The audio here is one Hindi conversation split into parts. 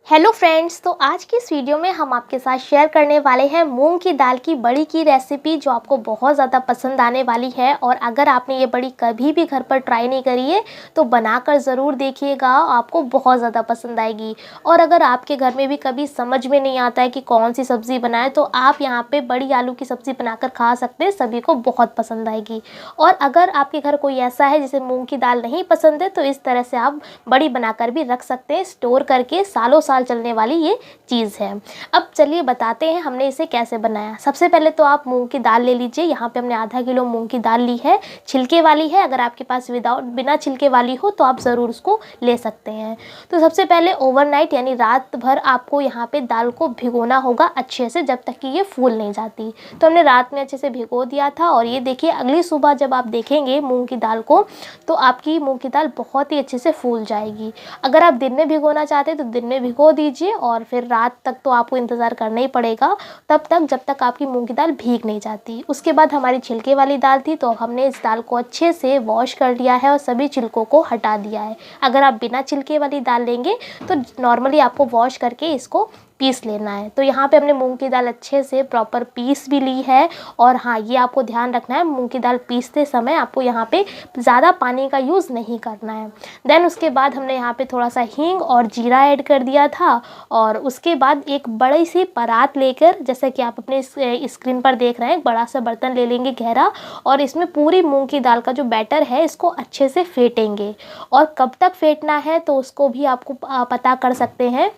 हेलो फ्रेंड्स, तो आज की इस वीडियो में हम आपके साथ शेयर करने वाले हैं मूंग की दाल की बड़ी की रेसिपी, जो आपको बहुत ज़्यादा पसंद आने वाली है। और अगर आपने ये बड़ी कभी भी घर पर ट्राई नहीं करी है तो बनाकर ज़रूर देखिएगा, आपको बहुत ज़्यादा पसंद आएगी। और अगर आपके घर में भी कभी समझ में नहीं आता है कि कौन सी सब्ज़ी बनाए, तो आप यहाँ पे बड़ी आलू की सब्ज़ी बनाकर खा सकते हैं, सभी को बहुत पसंद आएगी। और अगर आपके घर कोई ऐसा है जिसे मूँग की दाल नहीं पसंद है, तो इस तरह से आप बड़ी बनाकर भी रख सकते हैं, स्टोर करके सालों साल चलने वाली ये चीज़ है। अब चलिए बताते हैं हमने इसे कैसे बनाया। सबसे पहले तो आप मूंग की दाल ले लीजिए। यहाँ पे हमने आधा किलो मूंग की दाल ली है, छिलके वाली है। अगर आपके पास बिना छिलके वाली हो तो आप ज़रूर उसको ले सकते हैं। तो सबसे पहले ओवरनाइट यानी रात भर आपको यहाँ पे दाल को भिगोना होगा अच्छे से, जब तक कि ये फूल नहीं जाती। तो हमने रात में अच्छे से भिगो दिया था। और ये देखिए, अगली सुबह जब आप देखेंगे मूंग की दाल को, तो आपकी मूंग की दाल बहुत ही अच्छे से फूल जाएगी। अगर आप दिन में भिगोना चाहते हैं तो दिन में भिगो दीजिए, और फिर रात तक तो आपको इंतज़ार करना ही पड़ेगा, तब तक जब तक आपकी मूंग की दाल भीग नहीं जाती। उसके बाद हमारी छिलके वाली दाल थी, तो हमने इस दाल को अच्छे से वॉश कर लिया है और सभी छिलकों को हटा दिया है। अगर आप बिना छिलके वाली दाल लेंगे तो नॉर्मली आपको वॉश करके इसको पीस लेना है। तो यहाँ पे हमने मूंग की दाल अच्छे से प्रॉपर पीस भी ली है। और हाँ, ये आपको ध्यान रखना है, मूंग की दाल पीसते समय आपको यहाँ पे ज़्यादा पानी का यूज़ नहीं करना है। देन उसके बाद हमने यहाँ पे थोड़ा सा हींग और जीरा ऐड कर दिया था। और उसके बाद एक बड़ी सी परात लेकर, जैसे कि आप अपने स्क्रीन पर देख रहे हैं, एक बड़ा सा बर्तन ले लेंगे गहरा, और इसमें पूरी मूंग की दाल का जो बैटर है इसको अच्छे से फेंटेंगे। और कब तक फेंटना है तो उसको भी आपको पता कर सकते हैं।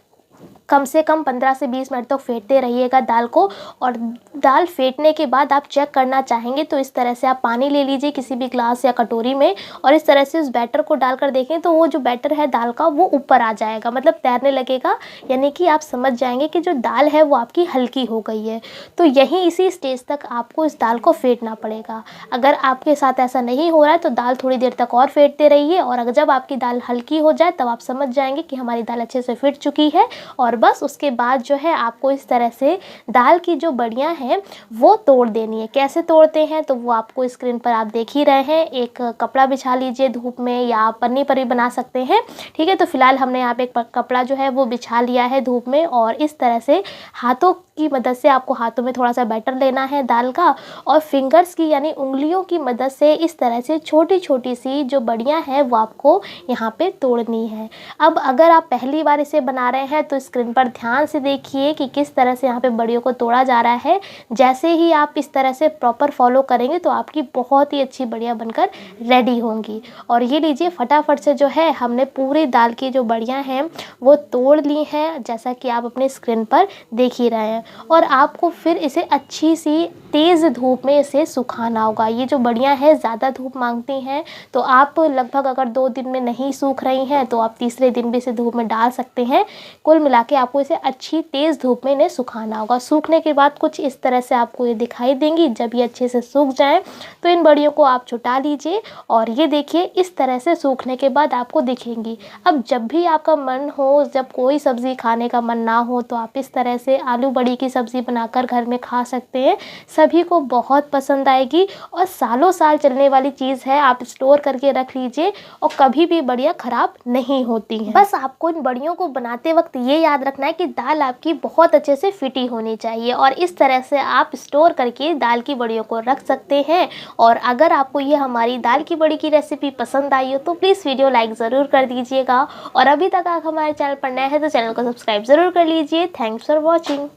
कम से कम 15 से 20 मिनट तक फेंटते रहिएगा दाल को। और दाल फेंटने के बाद आप चेक करना चाहेंगे तो इस तरह से आप पानी ले लीजिए किसी भी ग्लास या कटोरी में, और इस तरह से उस बैटर को डालकर देखें तो वो जो बैटर है दाल का वो ऊपर आ जाएगा, मतलब तैरने लगेगा। यानी कि आप समझ जाएंगे कि जो दाल है वो आपकी हल्की हो गई है। तो यहीं इसी स्टेज तक आपको इस दाल को फेंटना पड़ेगा। अगर आपके साथ ऐसा नहीं हो रहा है तो दाल थोड़ी देर तक और फेंटते रहिए, और अगर जब आपकी दाल हल्की हो जाए तब आप समझ जाएंगे कि हमारी दाल अच्छे से फिट चुकी है। और बस उसके बाद जो है आपको इस तरह से दाल की जो बड़ियां हैं वो तोड़ देनी है। कैसे तोड़ते हैं तो वो आपको स्क्रीन पर आप देख ही रहे हैं। एक कपड़ा बिछा लीजिए धूप में, या आप पन्नी पर भी बना सकते हैं, ठीक है। तो फिलहाल हमने यहाँ पे एक कपड़ा जो है वो बिछा लिया है धूप में, और इस तरह से हाथों की मदद से आपको हाथों में थोड़ा सा बैटर लेना है दाल का, और फिंगर्स की यानी उंगलियों की मदद से इस तरह से छोटी छोटी सी जो बड़ियां हैं वो आपको यहाँ पे तोड़नी है। अब अगर आप पहली बार इसे बना रहे हैं तो स्क्रीन पर ध्यान से देखिए कि किस तरह से यहाँ पे बड़ियों को तोड़ा जा रहा है। जैसे ही आप इस तरह से प्रॉपर फॉलो करेंगे तो आपकी बहुत ही अच्छी बड़ियाँ बनकर रेडी होंगी। और ये लीजिए, फटाफट से जो है हमने पूरी दाल की जो बड़ियाँ हैं वो तोड़ ली हैं, जैसा कि आप अपने स्क्रीन पर देख ही रहे हैं। और आपको फिर इसे अच्छी सी तेज़ धूप में इसे सुखाना होगा। ये जो बड़ियाँ हैं ज़्यादा धूप मांगती हैं, तो आप लगभग अगर 2 दिन में नहीं सूख रही हैं तो आप तीसरे दिन भी इसे धूप में डाल सकते हैं। कुल मिला के आपको इसे अच्छी तेज़ धूप में इन्हें सुखाना होगा। सूखने के बाद कुछ इस तरह से आपको ये दिखाई देंगी। जब ये अच्छे से सूख जाएं तो इन बड़ियों को आप छुटा लीजिए, और ये देखिए इस तरह से सूखने के बाद आपको दिखेंगी। अब जब भी आपका मन हो, जब कोई सब्ज़ी खाने का मन ना हो, तो आप इस तरह से आलू बड़ी की सब्ज़ी बनाकर घर में खा सकते हैं। सभी को बहुत पसंद आएगी और सालों साल चलने वाली चीज़ है। आप स्टोर करके रख लीजिए और कभी भी बड़ियाँ ख़राब नहीं होती हैं। बस आपको इन बड़ियों को बनाते वक्त ये याद रखना है कि दाल आपकी बहुत अच्छे से फिटी होनी चाहिए, और इस तरह से आप स्टोर करके दाल की बड़ियों को रख सकते हैं। और अगर आपको ये हमारी दाल की बड़ी की रेसिपी पसंद आई हो तो प्लीज़ वीडियो लाइक ज़रूर कर दीजिएगा। और अभी तक आप हमारे चैनल पर नए हैं तो चैनल को सब्सक्राइब ज़रूर कर लीजिए। Thanks for watching.